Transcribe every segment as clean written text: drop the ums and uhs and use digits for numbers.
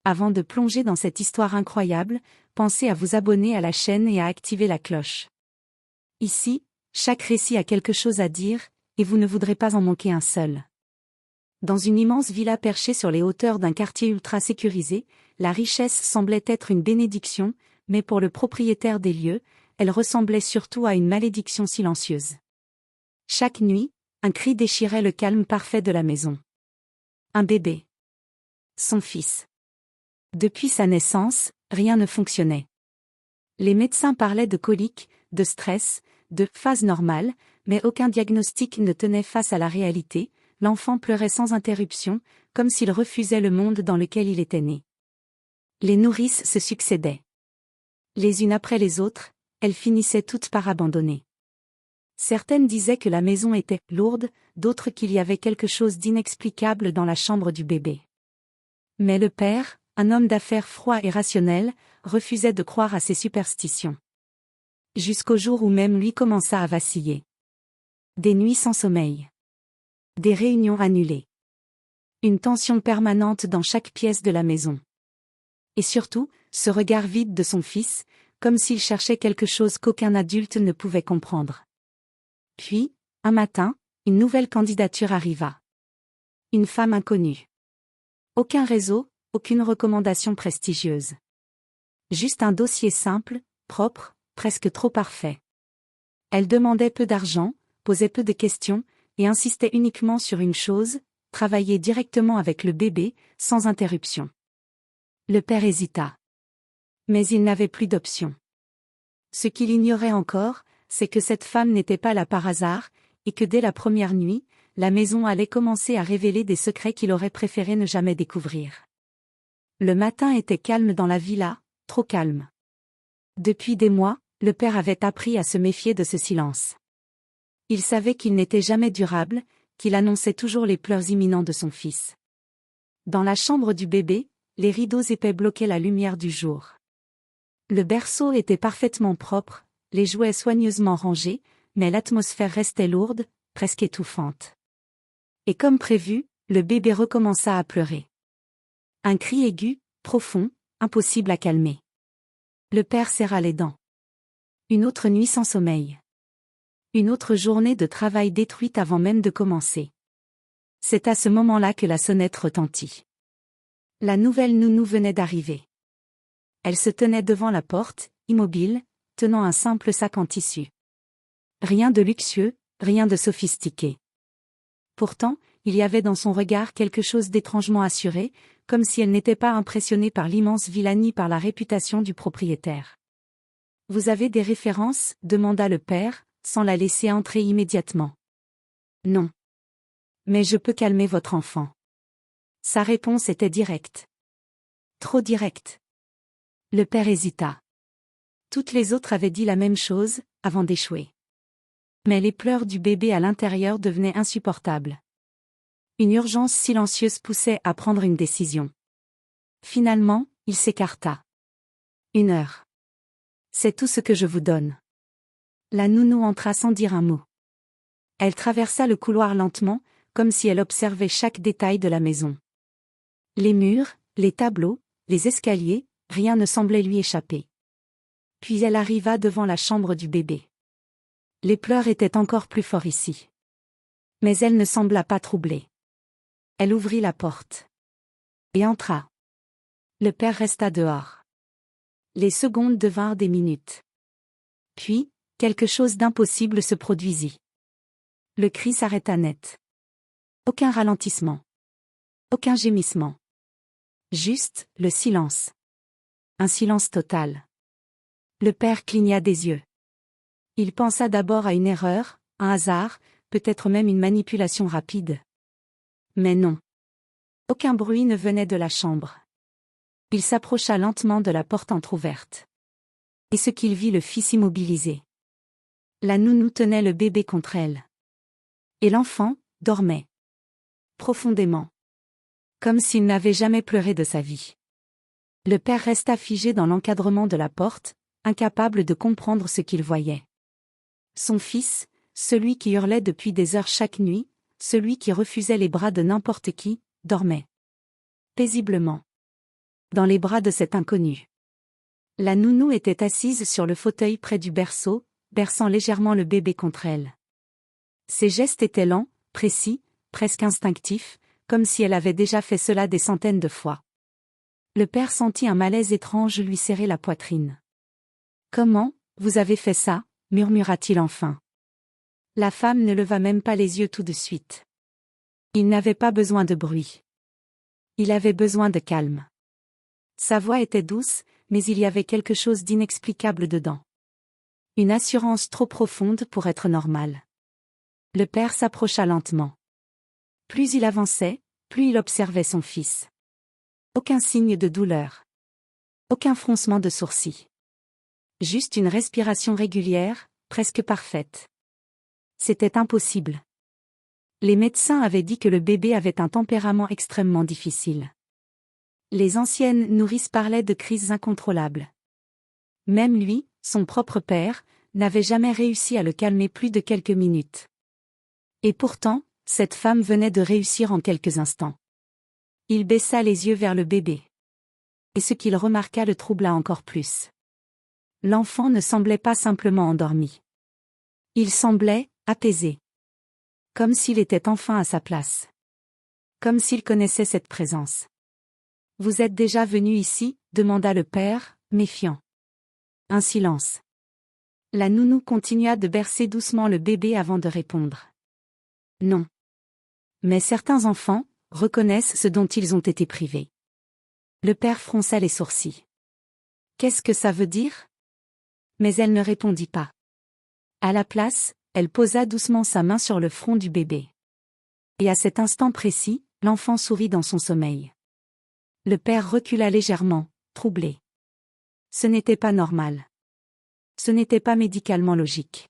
Avant de plonger dans cette histoire incroyable, pensez à vous abonner à la chaîne et à activer la cloche. Ici, chaque récit a quelque chose à dire, et vous ne voudrez pas en manquer un seul. Dans une immense villa perchée sur les hauteurs d'un quartier ultra sécurisé, la richesse semblait être une bénédiction, mais pour le propriétaire des lieux, elle ressemblait surtout à une malédiction silencieuse. Chaque nuit, un cri déchirait le calme parfait de la maison. Un bébé. Son fils. Depuis sa naissance, rien ne fonctionnait. Les médecins parlaient de coliques, de stress, de phase normale, mais aucun diagnostic ne tenait face à la réalité. L'enfant pleurait sans interruption, comme s'il refusait le monde dans lequel il était né. Les nourrices se succédaient. Les unes après les autres, elles finissaient toutes par abandonner. Certaines disaient que la maison était lourde, d'autres qu'il y avait quelque chose d'inexplicable dans la chambre du bébé. Mais le père, un homme d'affaires froid et rationnel, refusait de croire à ces superstitions. Jusqu'au jour où même lui commença à vaciller. Des nuits sans sommeil. Des réunions annulées. Une tension permanente dans chaque pièce de la maison. Et surtout, ce regard vide de son fils, comme s'il cherchait quelque chose qu'aucun adulte ne pouvait comprendre. Puis, un matin, une nouvelle candidature arriva. Une femme inconnue. Aucun réseau, aucune recommandation prestigieuse. Juste un dossier simple, propre, presque trop parfait. Elle demandait peu d'argent, posait peu de questions, et insistait uniquement sur une chose, travailler directement avec le bébé, sans interruption. Le père hésita. Mais il n'avait plus d'option. Ce qu'il ignorait encore, c'est que cette femme n'était pas là par hasard, et que dès la première nuit, la maison allait commencer à révéler des secrets qu'il aurait préféré ne jamais découvrir. Le matin était calme dans la villa, trop calme. Depuis des mois, le père avait appris à se méfier de ce silence. Il savait qu'il n'était jamais durable, qu'il annonçait toujours les pleurs imminents de son fils. Dans la chambre du bébé, les rideaux épais bloquaient la lumière du jour. Le berceau était parfaitement propre, les jouets soigneusement rangés, mais l'atmosphère restait lourde, presque étouffante. Et comme prévu, le bébé recommença à pleurer. Un cri aigu, profond, impossible à calmer. Le père serra les dents. Une autre nuit sans sommeil. Une autre journée de travail détruite avant même de commencer. C'est à ce moment-là que la sonnette retentit. La nouvelle nounou venait d'arriver. Elle se tenait devant la porte, immobile, tenant un simple sac en tissu. Rien de luxueux, rien de sophistiqué. Pourtant, il y avait dans son regard quelque chose d'étrangement assuré, comme si elle n'était pas impressionnée par l'immense villa ni par la réputation du propriétaire. « Vous avez des références ?» demanda le père, sans la laisser entrer immédiatement. « Non. Mais je peux calmer votre enfant. » Sa réponse était directe. Trop directe. Le père hésita. Toutes les autres avaient dit la même chose, avant d'échouer. Mais les pleurs du bébé à l'intérieur devenaient insupportables. Une urgence silencieuse poussait à prendre une décision. Finalement, il s'écarta. 1 heure. C'est tout ce que je vous donne. La nounou entra sans dire un mot. Elle traversa le couloir lentement, comme si elle observait chaque détail de la maison. Les murs, les tableaux, les escaliers, rien ne semblait lui échapper. Puis elle arriva devant la chambre du bébé. Les pleurs étaient encore plus forts ici. Mais elle ne sembla pas troublée. Elle ouvrit la porte. Et entra. Le père resta dehors. Les secondes devinrent des minutes. Puis, quelque chose d'impossible se produisit. Le cri s'arrêta net. Aucun ralentissement. Aucun gémissement. Juste, le silence. Un silence total. Le père cligna des yeux. Il pensa d'abord à une erreur, un hasard, peut-être même une manipulation rapide. Mais non. Aucun bruit ne venait de la chambre. Il s'approcha lentement de la porte entr'ouverte. Et ce qu'il vit le fit s'immobiliser. La nounou tenait le bébé contre elle. Et l'enfant dormait. Profondément. Comme s'il n'avait jamais pleuré de sa vie. Le père resta figé dans l'encadrement de la porte, incapable de comprendre ce qu'il voyait. Son fils, celui qui hurlait depuis des heures chaque nuit, celui qui refusait les bras de n'importe qui, dormait. Paisiblement. dans les bras de cet inconnu. La nounou était assise sur le fauteuil près du berceau, berçant légèrement le bébé contre elle. Ses gestes étaient lents, précis, presque instinctifs, comme si elle avait déjà fait cela des centaines de fois. Le père sentit un malaise étrange lui serrer la poitrine. « Comment, vous avez fait ça ?» murmura-t-il enfin. La femme ne leva même pas les yeux tout de suite. Il n'avait pas besoin de bruit. Il avait besoin de calme. Sa voix était douce, mais il y avait quelque chose d'inexplicable dedans. Une assurance trop profonde pour être normale. Le père s'approcha lentement. Plus il avançait, plus il observait son fils. Aucun signe de douleur. Aucun froncement de sourcils. Juste une respiration régulière, presque parfaite. C'était impossible. Les médecins avaient dit que le bébé avait un tempérament extrêmement difficile. Les anciennes nourrices parlaient de crises incontrôlables. Même lui, son propre père, n'avait jamais réussi à le calmer plus de quelques minutes. Et pourtant, cette femme venait de réussir en quelques instants. Il baissa les yeux vers le bébé. Et ce qu'il remarqua le troubla encore plus. L'enfant ne semblait pas simplement endormi. Il semblait apaisé. Comme s'il était enfin à sa place. Comme s'il connaissait cette présence. « Vous êtes déjà venu ici ?» demanda le père, méfiant. Un silence. La nounou continua de bercer doucement le bébé avant de répondre. Non. Mais certains enfants reconnaissent ce dont ils ont été privés. Le père fronça les sourcils. Qu'est-ce que ça veut dire ? Mais elle ne répondit pas. À la place, elle posa doucement sa main sur le front du bébé. Et à cet instant précis, l'enfant sourit dans son sommeil. Le père recula légèrement, troublé. Ce n'était pas normal. Ce n'était pas médicalement logique.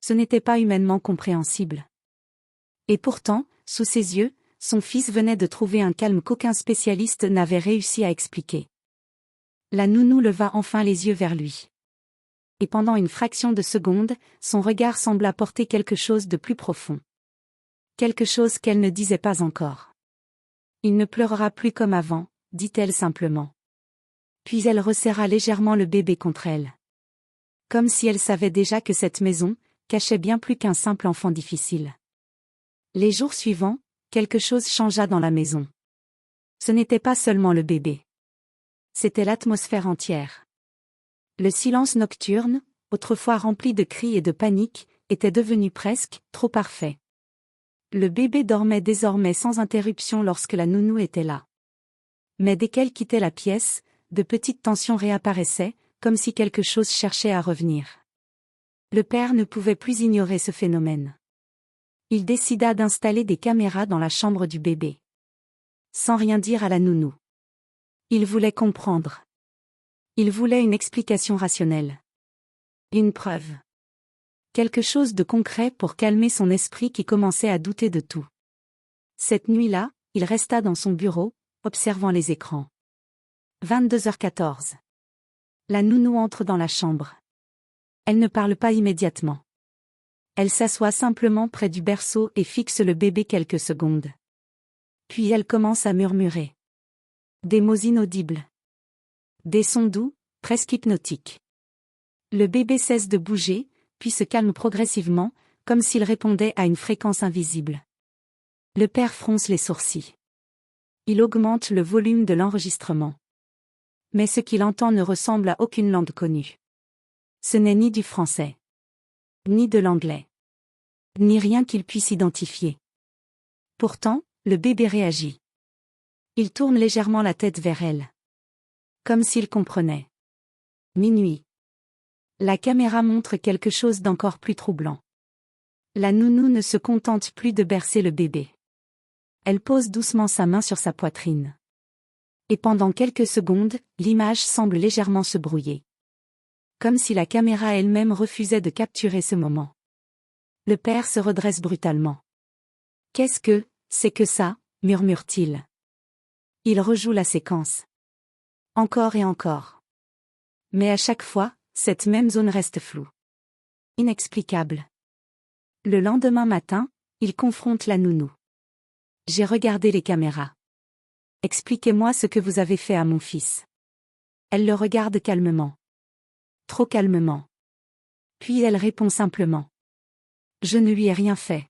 Ce n'était pas humainement compréhensible. Et pourtant, sous ses yeux, son fils venait de trouver un calme qu'aucun spécialiste n'avait réussi à expliquer. La nounou leva enfin les yeux vers lui. Et pendant une fraction de seconde, son regard sembla porter quelque chose de plus profond. Quelque chose qu'elle ne disait pas encore. Il ne pleurera plus comme avant, dit-elle simplement. Puis elle resserra légèrement le bébé contre elle. Comme si elle savait déjà que cette maison cachait bien plus qu'un simple enfant difficile. Les jours suivants, quelque chose changea dans la maison. Ce n'était pas seulement le bébé. C'était l'atmosphère entière. Le silence nocturne, autrefois rempli de cris et de panique, était devenu presque trop parfait. Le bébé dormait désormais sans interruption lorsque la nounou était là. Mais dès qu'elle quittait la pièce, de petites tensions réapparaissaient, comme si quelque chose cherchait à revenir. Le père ne pouvait plus ignorer ce phénomène. Il décida d'installer des caméras dans la chambre du bébé. Sans rien dire à la nounou. Il voulait comprendre. Il voulait une explication rationnelle. Une preuve. Quelque chose de concret pour calmer son esprit qui commençait à douter de tout. Cette nuit-là, il resta dans son bureau, observant les écrans. 22h14. La nounou entre dans la chambre. Elle ne parle pas immédiatement. Elle s'assoit simplement près du berceau et fixe le bébé quelques secondes. Puis elle commence à murmurer. Des mots inaudibles. Des sons doux, presque hypnotiques. Le bébé cesse de bouger, puis se calme progressivement, comme s'il répondait à une fréquence invisible. Le père fronce les sourcils. Il augmente le volume de l'enregistrement. Mais ce qu'il entend ne ressemble à aucune langue connue. Ce n'est ni du français, ni de l'anglais, ni rien qu'il puisse identifier. Pourtant, le bébé réagit. Il tourne légèrement la tête vers elle. Comme s'il comprenait. Minuit. La caméra montre quelque chose d'encore plus troublant. La nounou ne se contente plus de bercer le bébé. Elle pose doucement sa main sur sa poitrine. Et pendant quelques secondes, l'image semble légèrement se brouiller. Comme si la caméra elle-même refusait de capturer ce moment. Le père se redresse brutalement. « Qu'est-ce que c'est que ça ?» murmure-t-il. Il rejoue la séquence. Encore et encore. Mais à chaque fois, cette même zone reste floue. Inexplicable. Le lendemain matin, il confronte la nounou. J'ai regardé les caméras. Expliquez-moi ce que vous avez fait à mon fils. Elle le regarde calmement. Trop calmement. Puis elle répond simplement. Je ne lui ai rien fait.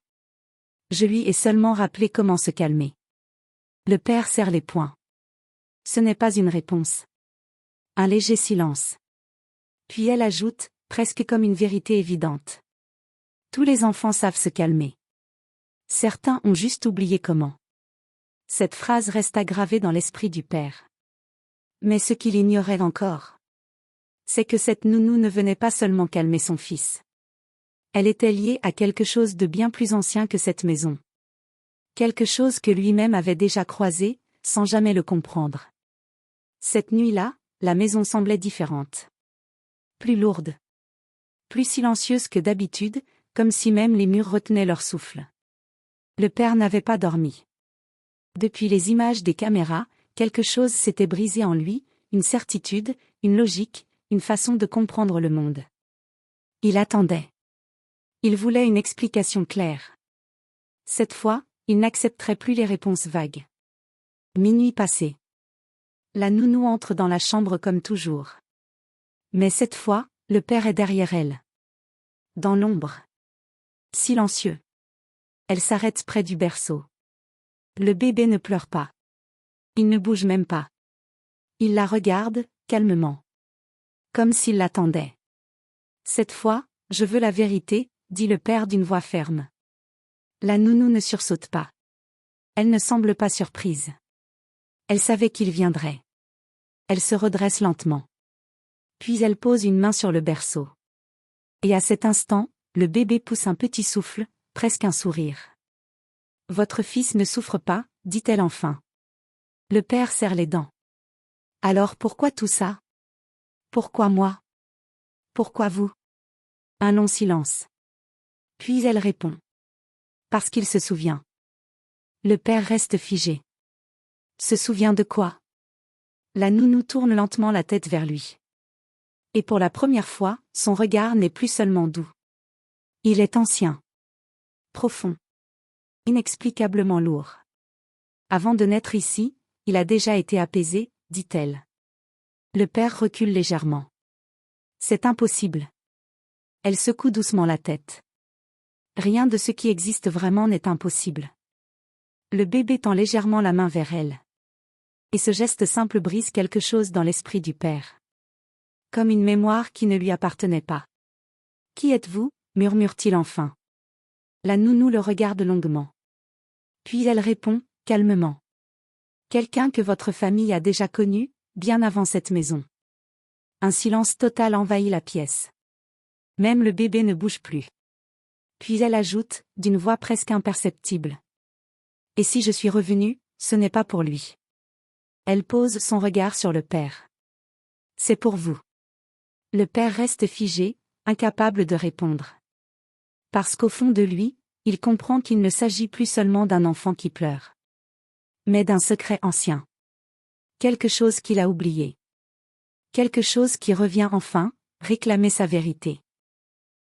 Je lui ai seulement rappelé comment se calmer. Le père serre les poings. Ce n'est pas une réponse. Un léger silence. Puis elle ajoute, presque comme une vérité évidente. Tous les enfants savent se calmer. Certains ont juste oublié comment. Cette phrase resta gravée dans l'esprit du père. Mais ce qu'il ignorait encore, c'est que cette nounou ne venait pas seulement calmer son fils. Elle était liée à quelque chose de bien plus ancien que cette maison. Quelque chose que lui-même avait déjà croisé, sans jamais le comprendre. Cette nuit-là, la maison semblait différente. Plus lourde. Plus silencieuse que d'habitude, comme si même les murs retenaient leur souffle. Le père n'avait pas dormi. Depuis les images des caméras, quelque chose s'était brisé en lui, une certitude, une logique, une façon de comprendre le monde. Il attendait. Il voulait une explication claire. Cette fois, il n'accepterait plus les réponses vagues. Minuit passé. La nounou entre dans la chambre comme toujours. Mais cette fois, le père est derrière elle. Dans l'ombre. Silencieux. Elle s'arrête près du berceau. Le bébé ne pleure pas. Il ne bouge même pas. Il la regarde, calmement. Comme s'il l'attendait. Cette fois, je veux la vérité, dit le père d'une voix ferme. La nounou ne sursaute pas. Elle ne semble pas surprise. Elle savait qu'il viendrait. Elle se redresse lentement. Puis elle pose une main sur le berceau. Et à cet instant, le bébé pousse un petit souffle, presque un sourire. Votre fils ne souffre pas, dit-elle enfin. Le père serre les dents. Alors pourquoi tout ça? Pourquoi moi? Pourquoi vous? Un long silence. Puis elle répond. Parce qu'il se souvient. Le père reste figé. Se souvient de quoi? La nounou tourne lentement la tête vers lui. Et pour la première fois, son regard n'est plus seulement doux. Il est ancien. Profond. Inexplicablement lourd. Avant de naître ici, il a déjà été apaisé, dit-elle. Le père recule légèrement. C'est impossible. Elle secoue doucement la tête. Rien de ce qui existe vraiment n'est impossible. Le bébé tend légèrement la main vers elle. Et ce geste simple brise quelque chose dans l'esprit du père. Comme une mémoire qui ne lui appartenait pas. Qui êtes-vous? Murmure-t-il enfin. La nounou le regarde longuement. Puis elle répond, calmement. Quelqu'un que votre famille a déjà connu, bien avant cette maison. Un silence total envahit la pièce. Même le bébé ne bouge plus. Puis elle ajoute, d'une voix presque imperceptible. Et si je suis revenue, ce n'est pas pour lui. Elle pose son regard sur le père. C'est pour vous. Le père reste figé, incapable de répondre. Parce qu'au fond de lui, il comprend qu'il ne s'agit plus seulement d'un enfant qui pleure. Mais d'un secret ancien. Quelque chose qu'il a oublié. Quelque chose qui revient enfin, réclamer sa vérité.